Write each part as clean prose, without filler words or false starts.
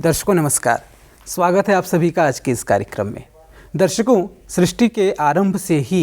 दर्शकों नमस्कार, स्वागत है आप सभी का आज के इस कार्यक्रम में। दर्शकों, सृष्टि के आरंभ से ही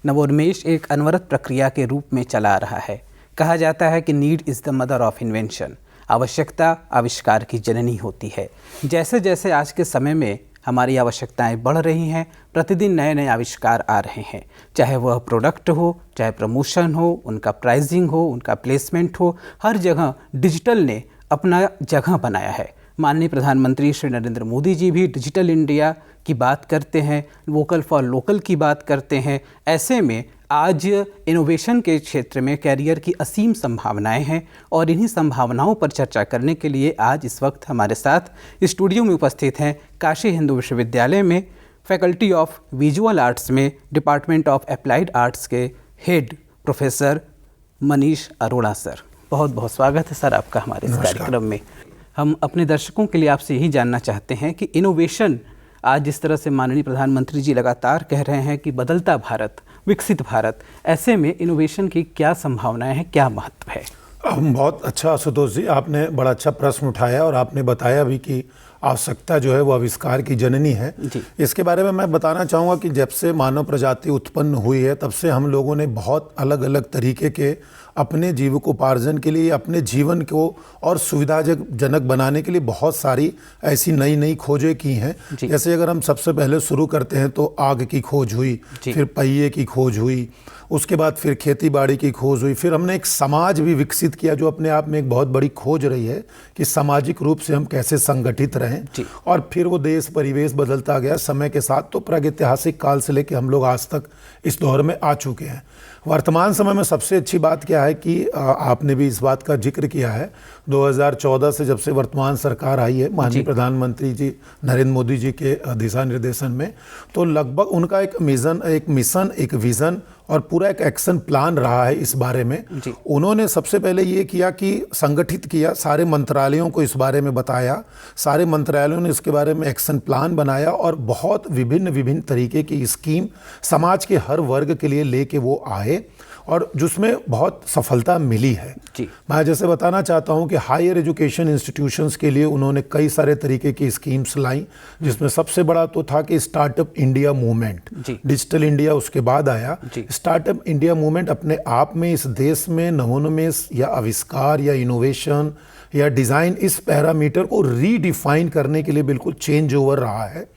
नवोन्मेष एक अनवरत प्रक्रिया के रूप में चला आ रहा है। कहा जाता है कि need is the mother of invention, आवश्यकता आविष्कार की जननी होती है। जैसे जैसे आज के समय में हमारी आवश्यकताएं बढ़ रही हैं, प्रतिदिन नए नए आविष्कार आ रहे हैं, चाहे वह प्रोडक्ट हो, चाहे प्रमोशन हो, उनका प्राइसिंग हो, उनका प्लेसमेंट हो, हर जगह डिजिटल ने अपना जगह बनाया है। माननीय प्रधानमंत्री श्री नरेंद्र मोदी जी भी डिजिटल इंडिया की बात करते हैं, वोकल फॉर लोकल की बात करते हैं। ऐसे में आज इनोवेशन के क्षेत्र में कैरियर की असीम संभावनाएं हैं और इन्हीं संभावनाओं पर चर्चा करने के लिए आज इस वक्त हमारे साथ स्टूडियो में उपस्थित हैं काशी हिंदू विश्वविद्यालय में फैकल्टी ऑफ विजुअल आर्ट्स में डिपार्टमेंट ऑफ अप्लाइड आर्ट्स के head professor Manish Arora sir. बहुत बहुत स्वागत है सर आपका हमारे इस कार्यक्रम में। हम अपने दर्शकों के लिए आपसे यही जानना चाहते हैं कि इनोवेशन आज जिस तरह से माननीय प्रधानमंत्री जी लगातार कह रहे हैं कि बदलता भारत, विकसित भारत, ऐसे में इनोवेशन की क्या संभावनाएं हैं, क्या महत्व है? बहुत अच्छा आशुतोष जी, आपने बड़ा अच्छा प्रश्न उठाया और आपने बताया भी कि आवश्यकता जो है वो आविष्कार की जननी है। इसके बारे में मैं बताना चाहूँगा कि जब से मानव प्रजाति उत्पन्न हुई है तब से हम लोगों ने बहुत अलग अलग तरीके के अपने जीविकोपार्जन के लिए, अपने जीवन को और सुविधाजनक बनाने के लिए बहुत सारी ऐसी नई नई खोजें की हैं। जैसे अगर हम सबसे पहले शुरू करते हैं तो आग की खोज हुई, फिर पहिए की खोज हुई, उसके बाद फिर खेती बाड़ी की खोज हुई, फिर हमने एक समाज भी विकसित किया जो अपने आप में एक बहुत बड़ी खोज रही है कि सामाजिक रूप से हम कैसे संगठित रहें। और फिर वो देश परिवेश बदलता गया समय के साथ, तो प्रागैतिहासिक काल से लेकर हम लोग आज तक इस दौर में आ चुके हैं। वर्तमान समय में सबसे अच्छी बात क्या है कि आपने भी इस बात का जिक्र किया है, 2014 से जब से वर्तमान सरकार आई है माननीय प्रधानमंत्री जी नरेंद्र मोदी जी के दिशा निर्देशन में, तो लगभग उनका एक मिशन, एक विज़न और पूरा एक एक्शन प्लान रहा है इस बारे में। उन्होंने सबसे पहले ये किया कि संगठित किया, सारे मंत्रालयों को इस बारे में बताया, सारे मंत्रालयों ने इसके बारे में एक्शन प्लान बनाया और बहुत विभिन्न तरीके की स्कीम समाज के हर वर्ग के लिए लेके वो आए और जिसमें बहुत सफलता मिली है। मैं जैसे बताना चाहता हूं कि हायर एजुकेशन इंस्टीट्यूशंस के लिए उन्होंने कई सारे तरीके की स्कीम्स लाई, जिसमें सबसे बड़ा तो था कि startup India movement, digital India उसके बाद आया। स्टार्टअप इंडिया मूवमेंट अपने आप में इस देश में नवोन्मेष या आविष्कार या इनोवेशन या डिज़ाइन, इस पैरामीटर को रीडिफाइन करने के लिए बिल्कुल चेंज ओवर रहा है।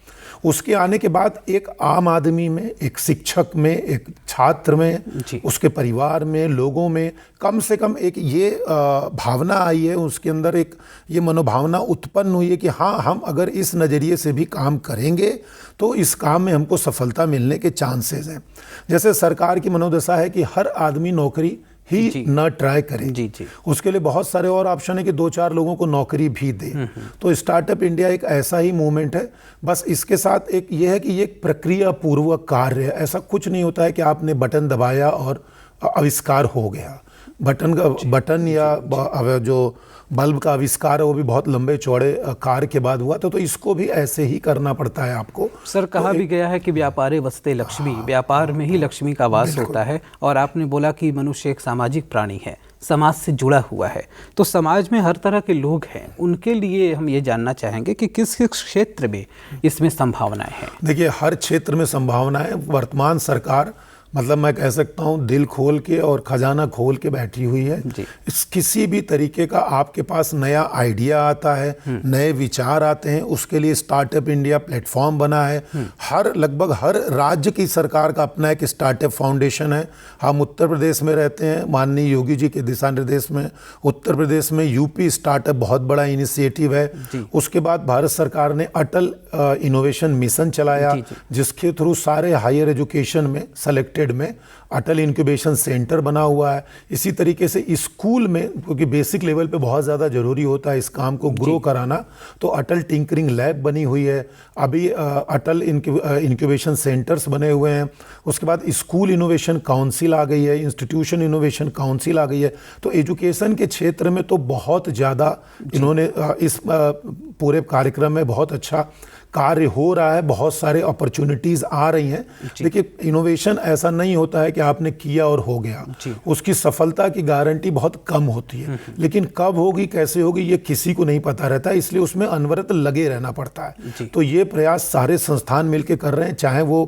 उसके आने के बाद एक आम आदमी में, एक शिक्षक में, एक छात्र में, उसके परिवार में, लोगों में कम से कम एक ये भावना आई है, उसके अंदर एक ये मनोभावना उत्पन्न हुई है कि हाँ, हम अगर इस नज़रिए से भी काम करेंगे तो इस काम में हमको सफलता मिलने के चांसेस हैं। जैसे सरकार की मनोदशा है कि हर आदमी नौकरी ही न ट्राई करें, उसके लिए बहुत सारे और ऑप्शन है कि 2-4 लोगों को नौकरी भी दे। तो स्टार्टअप इंडिया एक ऐसा ही मूवमेंट है। बस इसके साथ एक ये है कि ये एक प्रक्रिया पूर्वक कार्य है। ऐसा कुछ नहीं होता है कि आपने बटन दबाया और आविष्कार हो गया। बटन या जो बल्ब का आविष्कार है वो भी बहुत लंबे चौड़े कार्य के बाद हुआ, तो इसको भी ऐसे ही करना पड़ता है आपको। सर, कहा भी गया है कि व्यापारे वसते लक्ष्मी, व्यापार में ही लक्ष्मी का वास होता है। और आपने बोला कि मनुष्य एक सामाजिक प्राणी है, समाज से जुड़ा हुआ है, तो समाज में हर तरह के लोग हैं, उनके लिए हम ये जानना चाहेंगे कि किस किस क्षेत्र में इसमें संभावनाएं हैं। देखिए, हर क्षेत्र में संभावनाएं। वर्तमान सरकार मतलब मैं कह सकता हूँ दिल खोल के और खजाना खोल के बैठी हुई है। इस किसी भी तरीके का आपके पास नया आइडिया आता है, नए विचार आते हैं, उसके लिए स्टार्टअप इंडिया प्लेटफॉर्म बना है। लगभग हर राज्य की सरकार का अपना एक स्टार्टअप फाउंडेशन है। हम उत्तर प्रदेश में रहते हैं, माननीय योगी जी के दिशा निर्देश में उत्तर प्रदेश में यूपी स्टार्टअप बहुत बड़ा इनिशिएटिव है। उसके बाद भारत सरकार ने अटल इनोवेशन मिशन चलाया, जिसके थ्रू सारे हायर एजुकेशन में सेलेक्टेड में अटल इंक्यूबेशन सेंटर बना हुआ है। इसी तरीके से स्कूल में, क्योंकि बेसिक लेवल पे बहुत ज़्यादा ज़रूरी होता है इस काम को ग्रो कराना, तो अटल टिंकरिंग लैब बनी हुई है। अभी अटल इंक्यूबेशन सेंटर्स बने हुए हैं। उसके बाद स्कूल इनोवेशन काउंसिल आ गई है, इंस्टीट्यूशन इनोवेशन काउंसिल आ गई है। तो एजुकेशन के क्षेत्र में तो बहुत ज़्यादा इन्होंने इस पूरे कार्यक्रम में बहुत अच्छा कार्य हो रहा है, बहुत सारे अपॉर्चुनिटीज आ रही हैं। देखिए, इनोवेशन ऐसा नहीं होता है कि आपने किया और हो गया, उसकी सफलता की गारंटी बहुत कम होती है, लेकिन कब होगी कैसे होगी ये किसी को नहीं पता रहता, इसलिए उसमें अनवरत लगे रहना पड़ता है। तो ये प्रयास सारे संस्थान मिलकर कर रहे हैं, चाहे वो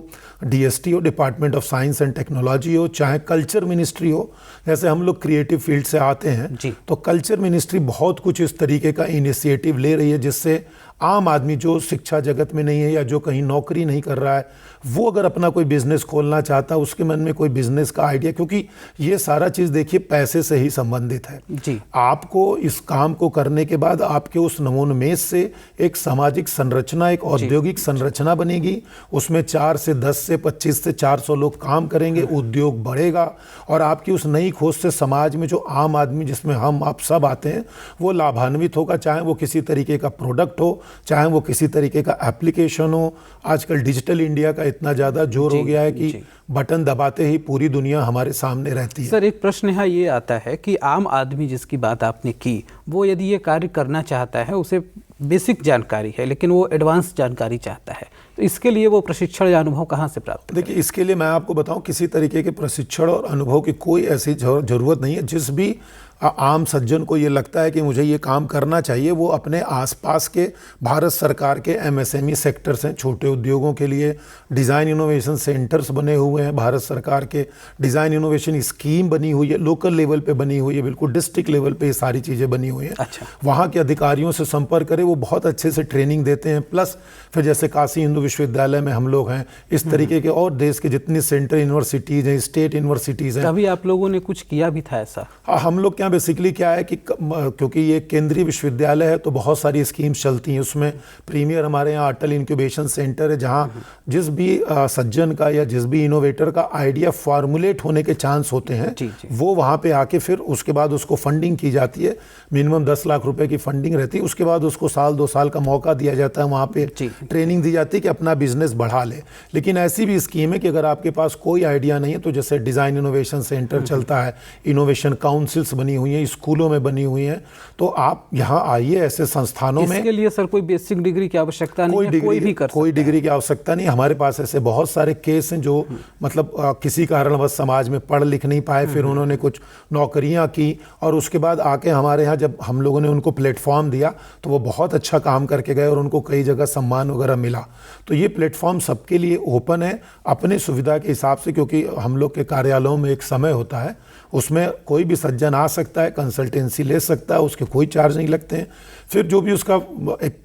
DST हो, department of science and technology हो, चाहे कल्चर मिनिस्ट्री हो। जैसे हम लोग क्रिएटिव फील्ड से आते हैं तो कल्चर मिनिस्ट्री बहुत कुछ इस तरीके का इनिशिएटिव ले रही है, जिससे आम आदमी जो शिक्षा जगत में नहीं है या जो कहीं नौकरी नहीं कर रहा है, वो अगर अपना कोई बिजनेस खोलना चाहता है, उसके मन में कोई बिजनेस का आइडिया, क्योंकि ये सारा चीज़ देखिए पैसे से ही संबंधित है जी। आपको इस काम को करने के बाद आपके उस नवोन्मेष से एक सामाजिक संरचना, एक औद्योगिक संरचना बनेगी, उसमें 4 से 10 से 25 से 400 लोग काम करेंगे, उद्योग बढ़ेगा और आपकी उस नई खोज से समाज में जो आम आदमी, जिसमें हम आप सब आते हैं, वो लाभान्वित होगा, चाहे वो किसी तरीके का प्रोडक्ट हो, चाहे वो किसी तरीके का एप्लीकेशन हो। आजकल डिजिटल इंडिया का इतना ज़्यादा जोर हो गया है कि बटन दबाते ही पूरी दुनिया हमारे सामने रहती है। सर, एक प्रश्न यहाँ ये आता है कि आम आदमी जिसकी बात आपने की, वो यदि ये कार्य करना चाहता है, उसे बेसिक जानकारी है लेकिन वो एडवांस जानकारी चाहता है, तो इसके लिए वो प्रशिक्षण या अनुभव कहाँ से प्राप्त करें? देखिए, इसके लिए मैं आपको बताऊं, किसी तरीके के प्रशिक्षण और अनुभव की कोई ऐसी जरूरत नहीं है। जिस भी आम सज्जन को ये लगता है कि मुझे ये काम करना चाहिए, वो अपने आसपास के भारत सरकार के MSME सेक्टर्स हैं, छोटे उद्योगों के लिए डिज़ाइन इनोवेशन सेंटर्स बने हुए हैं, भारत सरकार के डिज़ाइन इनोवेशन स्कीम बनी हुई है, लोकल लेवल पे बनी हुई है, बिल्कुल डिस्ट्रिक्ट लेवल पे ये सारी चीज़ें बनी हुई हैं। अच्छा। वहाँ के अधिकारियों से संपर्क करें, वो बहुत अच्छे से ट्रेनिंग देते हैं। प्लस फिर जैसे काशी हिंदू विश्वविद्यालय में हम लोग हैं, इस तरीके के और देश के जितनी सेंट्रल यूनिवर्सिटीज़ हैं, स्टेट यूनिवर्सिटीज़ हैं। कभी आप लोगों ने कुछ किया भी था ऐसा? हम लोग क्या बेसिकली क्या है कि क्योंकि ये केंद्रीय विश्वविद्यालय है तो बहुत सारी स्कीम्स चलती हैं। उसमें प्रीमियर हमारे यहाँ अटल इंक्यूबेशन सेंटर है, जहाँ जिस भी सज्जन का या जिस भी इनोवेटर का आइडिया फॉर्मुलेट होने के चांस होते हैं, वो वहाँ पे आके फिर उसके बाद उसको फंडिंग की जाती है। मिनिमम 10 लाख रुपए की फंडिंग रहती है। उसके बाद उसको 1-2 साल का मौका दिया जाता है, वहाँ पे ट्रेनिंग दी जाती है कि अपना बिजनेस बढ़ा ले। लेकिन ऐसी भी स्कीम है कि अगर आपके पास कोई आइडिया नहीं है, तो जैसे डिज़ाइन इनोवेशन सेंटर चलता है, इनोवेशन काउंसिल्स बनी हुई हैं, स्कूलों में बनी हुई हैं, तो आप यहाँ आइए ऐसे संस्थानों में। इसके लिए सर कोई बेसिक डिग्री की आवश्यकता नहीं है, कोई भी कर सकता है? कोई डिग्री की आवश्यकता नहीं। हमारे पास ऐसे बहुत सारे केस हैं जो मतलब किसी कारणवश समाज में पढ़ लिख नहीं पाए, फिर उन्होंने कुछ नौकरियां की और उसके बाद आके हमारे यहाँ जब हम लोगों ने उनको प्लेटफॉर्म दिया तो वो बहुत अच्छा काम करके गए और उनको कई जगह सम्मान वगैरह मिला। तो ये प्लेटफॉर्म सबके लिए ओपन है, अपने सुविधा के हिसाब से, क्योंकि हम लोग के कार्यालयों में एक समय होता है, उसमें कोई भी सज्जन आ सकता है, कंसल्टेंसी ले सकता है, उसके कोई चार्ज नहीं लगते हैं। फिर जो भी उसका एक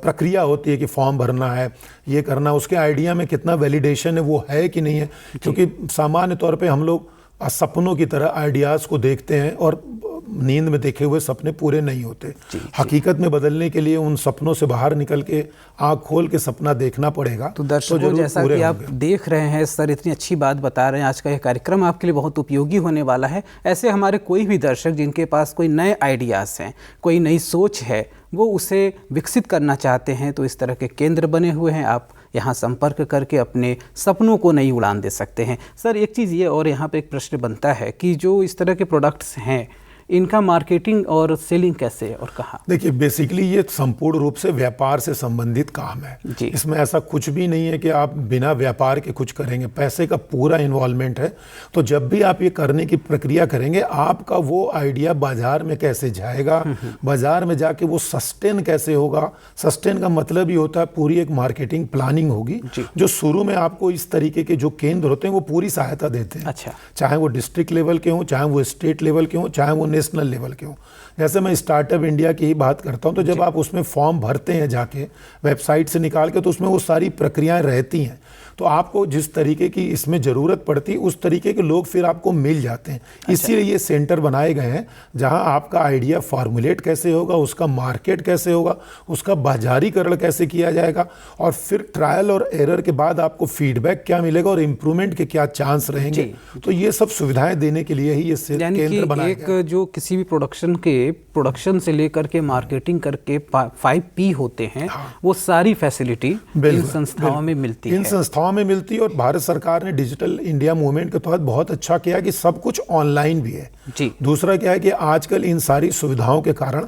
प्रक्रिया होती है कि फॉर्म भरना है, ये करना, उसके आइडिया में कितना वैलिडेशन है, वो है कि नहीं है, क्योंकि सामान्य तौर पे हम लोग सपनों की तरह आइडियाज़ को देखते हैं और नींद में देखे हुए सपने पूरे नहीं होते। हकीकत में बदलने के लिए उन सपनों से बाहर निकल के आँख खोल के सपना देखना पड़ेगा। तो दर्शकों, जैसा कि आप देख रहे हैं, सर इतनी अच्छी बात बता रहे हैं, आज का यह कार्यक्रम आपके लिए बहुत उपयोगी होने वाला है। ऐसे हमारे कोई भी दर्शक जिनके पास कोई नए आइडियाज़ हैं, कोई नई सोच है, वो उसे विकसित करना चाहते हैं, तो इस तरह के केंद्र बने हुए हैं, आप यहाँ संपर्क करके अपने सपनों को नई उड़ान दे सकते हैं। सर, एक चीज़ ये और यहाँ पे एक प्रश्न बनता है कि जो इस तरह के प्रोडक्ट्स हैं, इनका मार्केटिंग और सेलिंग कैसे और कहाँ? देखिए, बेसिकली ये संपूर्ण रूप से व्यापार से संबंधित काम है। इसमें ऐसा कुछ भी नहीं है कि आप बिना व्यापार के कुछ करेंगे, पैसे का पूरा इन्वॉल्वमेंट है। तो जब भी आप ये करने की प्रक्रिया करेंगे, आपका वो आइडिया बाजार में कैसे जाएगा, बाजार में जाके वो सस्टेन कैसे होगा। सस्टेन का मतलब ही होता है पूरी एक मार्केटिंग प्लानिंग होगी, जो शुरू में आपको इस तरीके के जो केंद्र होते हैं वो पूरी सहायता देते हैं। अच्छा। चाहे वो डिस्ट्रिक्ट लेवल के हों, चाहे वो स्टेट लेवल के हों, चाहे वो नेशनल लेवल के हो। जैसे मैं स्टार्टअप इंडिया की ही बात करता हूं, तो जब आप उसमें फॉर्म भरते हैं जाके वेबसाइट से निकाल के, तो उसमें वो सारी प्रक्रियाएं रहती हैं। तो आपको जिस तरीके की इसमें ज़रूरत पड़ती है उस तरीके के लोग फिर आपको मिल जाते हैं। इसीलिए ये सेंटर बनाए गए हैं जहां आपका आइडिया फॉर्मुलेट कैसे होगा, उसका मार्केट कैसे होगा, उसका बाजारीकरण कैसे किया जाएगा, और फिर ट्रायल और एरर के बाद आपको फीडबैक क्या मिलेगा और इम्प्रूवमेंट के क्या चांस रहेंगे। तो ये सब सुविधाएं देने के लिए ही ये केंद्र बनाया गया है। जो किसी भी प्रोडक्शन से लेकर के मार्केटिंग करके 5P होते हैं, वो सारी फैसिलिटी इन संस्थाओं में मिलती है। इन संस्थाओं सुविधाओं में मिलती है। और भारत सरकार ने डिजिटल इंडिया मूवमेंट के तहत बहुत अच्छा किया कि सब कुछ ऑनलाइन भी है जी। दूसरा क्या है कि आजकल इन सारी सुविधाओं के कारण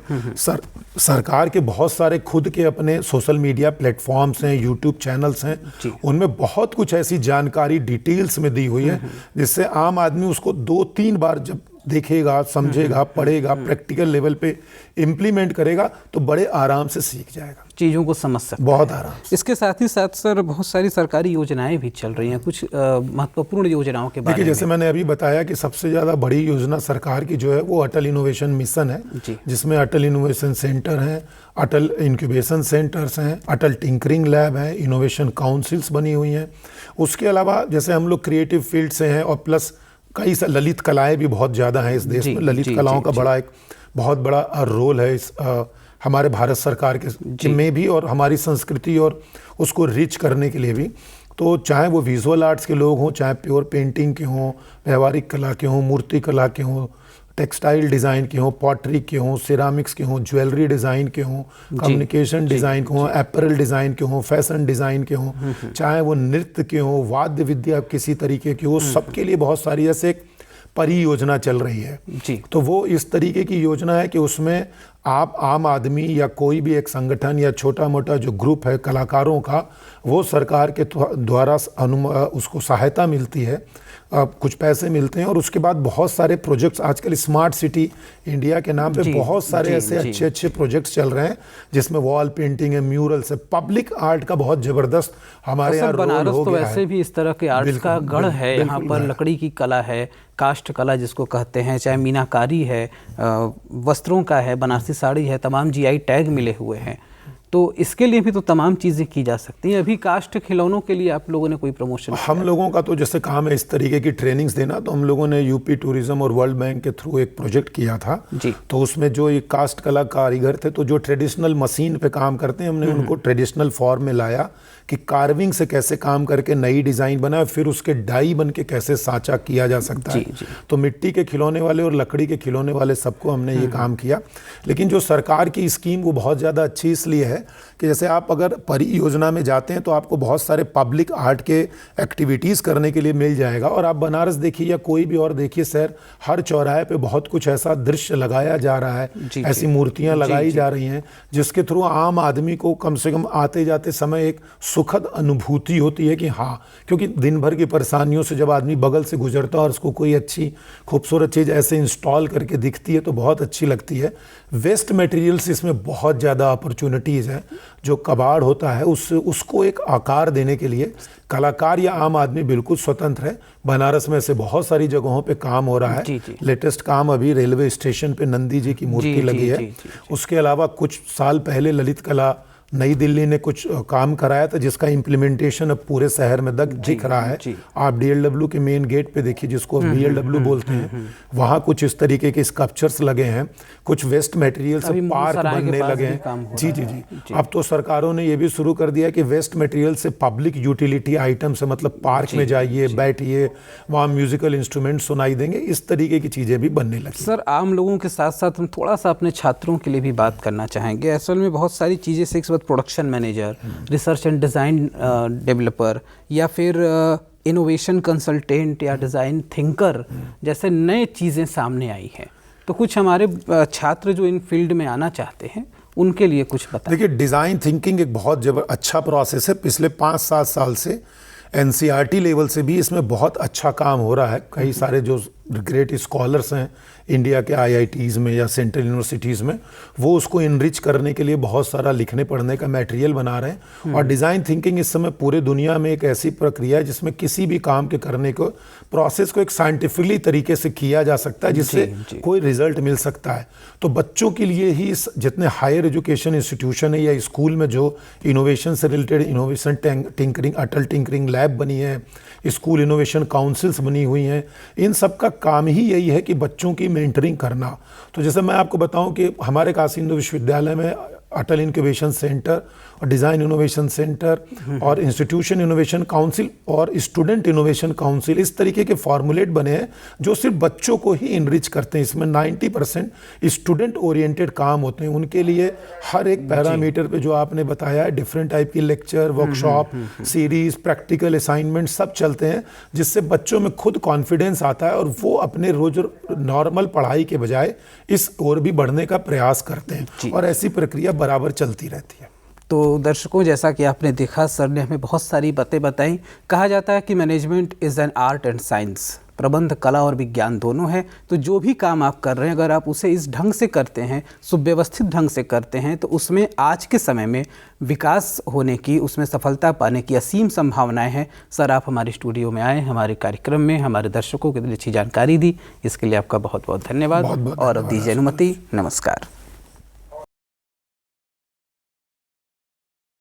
सरकार के बहुत सारे खुद के अपने सोशल मीडिया प्लेटफॉर्म्स हैं, यूट्यूब चैनल्स हैं, उनमें बहुत कुछ ऐसी जानकारी डिटेल्स में दी हुई है जिससे आम आदमी उसको 2-3 बार जब देखेगा, समझेगा, पढ़ेगा, प्रैक्टिकल लेवल पे इम्प्लीमेंट करेगा तो बड़े आराम से सीख जाएगा, चीज़ों को समझ सकता बहुत है। आराम से। इसके साथ ही साथ सर बहुत सारी सरकारी योजनाएं भी चल रही हैं, कुछ महत्वपूर्ण योजनाओं के बारे में। देखिए, जैसे मैंने अभी बताया कि सबसे ज़्यादा बड़ी योजना सरकार की जो है वो अटल इनोवेशन मिशन है, जिसमें अटल इनोवेशन सेंटर हैं, अटल इंक्यूबेशन सेंटर्स हैं, अटल टिंकरिंग लैब है, इनोवेशन काउंसिल्स बनी हुई हैं। उसके अलावा जैसे हम लोग क्रिएटिव फील्ड से हैं और प्लस कई ललित कलाएं भी बहुत ज़्यादा हैं इस देश में। ललित कलाओं का बड़ा एक बहुत बड़ा रोल है इस हमारे भारत सरकार के में भी और हमारी संस्कृति और उसको रिच करने के लिए भी। तो चाहे वो विजुअल आर्ट्स के लोग हों, चाहे प्योर पेंटिंग के हों, व्यवहारिक कला के हों, मूर्ति कला के हों, टेक्सटाइल डिज़ाइन के हों, पॉटरी के हों, सिरामिक्स के हों, ज्वेलरी डिज़ाइन के हों, कम्युनिकेशन डिज़ाइन के हों, एपरल डिज़ाइन के हों, फैशन डिज़ाइन के हों, चाहे वो नृत्य के हों, वाद्य विद्या किसी तरीके की हो, सबके लिए बहुत सारी ऐसे एक परियोजना चल रही है जी। तो वो इस तरीके की योजना है कि उसमें आप आम आदमी या कोई भी एक संगठन या छोटा मोटा जो ग्रुप है कलाकारों का, वो सरकार के द्वारा उसको सहायता मिलती है, कुछ पैसे मिलते हैं और उसके बाद बहुत सारे प्रोजेक्ट्स आजकल स्मार्ट सिटी इंडिया के नाम पे बहुत सारे ऐसे अच्छे अच्छे प्रोजेक्ट्स चल रहे हैं जिसमें वॉल पेंटिंग है, म्यूरल्स है, पब्लिक आर्ट का बहुत जबरदस्त हमारे यहाँ रोल हो गया है। वैसे भी इस तरह के आर्ट्स का गढ़ है, यहाँ पर लकड़ी की कला है, काष्ठ कला जिसको कहते हैं, चाहे मीनाकारी है, वस्त्रों का है, बनारसी साड़ी है, तमाम जीआई टैग मिले हुए हैं। तो इसके लिए भी तो तमाम चीज़ें की जा सकती हैं। अभी काष्ठ खिलौनों के लिए आप लोगों ने कोई प्रमोशन? हम लोगों का तो जैसे काम है इस तरीके की ट्रेनिंग्स देना, तो हम लोगों ने यूपी टूरिज्म और वर्ल्ड बैंक के थ्रू एक प्रोजेक्ट किया था जी। तो उसमें जो ये काष्ठ कला कारीगर थे, तो जो ट्रेडिशनल मशीन पे काम करते हैं, हमने उनको ट्रेडिशनल फॉर्म में लाया कि कार्विंग से कैसे काम करके नई डिज़ाइन बना, फिर उसके डाई बन के कैसे सांचा किया जा सकता है। तो मिट्टी के खिलौने वाले और लकड़ी के खिलौने वाले सबको हमने ये काम किया। लेकिन जो सरकार की स्कीम वो बहुत ज़्यादा अच्छी इसलिए है कि जैसे आप अगर परियोजना में जाते हैं तो आपको बहुत सारे पब्लिक आर्ट के एक्टिविटीज़ करने के लिए मिल जाएगा। और आप बनारस देखिए या कोई भी और देखिए शहर, हर चौराहे पे बहुत कुछ ऐसा दृश्य लगाया जा रहा है, ऐसी मूर्तियाँ लगाई जा रही हैं जिसके थ्रू आम आदमी को कम से कम आते जाते समय एक सुखद अनुभूति होती है कि हाँ, क्योंकि दिन भर की परेशानियों से जब आदमी बगल से गुजरता है और उसको कोई अच्छी खूबसूरत चीज़ ऐसे इंस्टॉल करके दिखती है तो बहुत अच्छी लगती है। वेस्ट मटेरियल्स इसमें बहुत ज़्यादा अपॉर्चुनिटीज़ हैं। जो कबाड़ होता है उसको एक आकार देने के लिए कलाकार या आम आदमी बिल्कुल स्वतंत्र है। बनारस में से बहुत सारी जगहों पे काम हो रहा है। लेटेस्ट काम अभी रेलवे स्टेशन पे नंदी जी की मूर्ति लगी है। उसके अलावा कुछ साल पहले ललित कला नई दिल्ली ने कुछ काम कराया था जिसका इम्प्लीमेंटेशन अब पूरे शहर में दिख रहा है। आप DLW के मेन गेट पे देखिए जिसको BLW बोलते हैं, वहाँ कुछ इस तरीके के स्कल्पचर्स लगे हैं। कुछ वेस्ट मटेरियल से पार्क बनने लगे हैं। जी। अब तो सरकारों ने ये भी शुरू कर दिया कि वेस्ट मटेरियल से पब्लिक यूटिलिटी आइटम से, मतलब पार्क में जाइए, बैठिए, वहाँ म्यूजिकल इंस्ट्रूमेंट सुनाई देंगे, इस तरीके की चीज़ें भी बनने लगी। सर, आम लोगों के साथ साथ हम थोड़ा सा अपने छात्रों के लिए भी बात करना चाहेंगे। असल में बहुत सारी चीज़ें से production manager, research and design developer या फिर इनोवेशन कंसल्टेंट या डिज़ाइन थिंकर जैसे नए चीज़ें सामने आई हैं। तो कुछ हमारे छात्र जो इन फील्ड में आना चाहते हैं उनके लिए कुछ बताएं। देखिए, डिज़ाइन थिंकिंग एक बहुत अच्छा प्रोसेस है। पिछले 5-7 साल से NCERT लेवल से भी इसमें बहुत अच्छा काम हो रहा है। कई सारे जो ग्रेट स्कॉलर्स हैं इंडिया के IITs में या सेंट्रल यूनिवर्सिटीज़ में, वो उसको इनरिच करने के लिए बहुत सारा लिखने पढ़ने का मटेरियल बना रहे हैं। और डिज़ाइन थिंकिंग इस समय पूरे दुनिया में एक ऐसी प्रक्रिया है जिसमें किसी भी काम के करने को प्रोसेस को एक साइंटिफिकली तरीके से किया जा सकता है जिससे कोई रिजल्ट मिल सकता है। तो बच्चों के लिए ही जितने हायर एजुकेशन इंस्टीट्यूशन है या स्कूल में जो इनोवेशन से रिलेटेड इनोवेशन टिंकरिंग, अटल टिंकरिंग लैब बनी है, स्कूल इनोवेशन काउंसिल्स बनी हुई हैं, इन सब का काम ही यही है कि बच्चों की मेंटरिंग करना। तो जैसे मैं आपको बताऊं कि हमारे काशी हिंदू विश्वविद्यालय में Atal incubation centre design innovation centre और इंस्टीट्यूशन इनोवेशन काउंसिल और स्टूडेंट इनोवेशन काउंसिल, इस तरीके के फॉर्मुलेट बने हैं जो सिर्फ बच्चों को ही इनरिच करते हैं। इसमें 90% स्टूडेंट ओरिएंटेड काम होते हैं। उनके लिए हर एक पैरामीटर पे जो आपने बताया है, डिफरेंट टाइप की lecture, workshop, series, practical assignment सब चलते हैं, जिससे बच्चों में खुद कॉन्फिडेंस आता है और वो अपने रोज नॉर्मल पढ़ाई के बजाय इस ओर भी बढ़ने का प्रयास करते हैं और ऐसी प्रक्रिया बराबर चलती रहती है। तो दर्शकों, जैसा कि आपने देखा, सर ने हमें बहुत सारी बातें बताई। कहा जाता है कि management is an art and science, प्रबंध कला और विज्ञान दोनों है। तो जो भी काम आप कर रहे हैं, अगर आप उसे इस ढंग से करते हैं, सुव्यवस्थित ढंग से करते हैं, तो उसमें आज के समय में विकास होने की, उसमें सफलता पाने की असीम संभावनाएं हैं। सर, आप हमारे स्टूडियो में आए, हमारे कार्यक्रम में हमारे दर्शकों के लिए अच्छी जानकारी दी, इसके लिए आपका बहुत बहुत धन्यवाद। और अब दीजिए अनुमति। नमस्कार।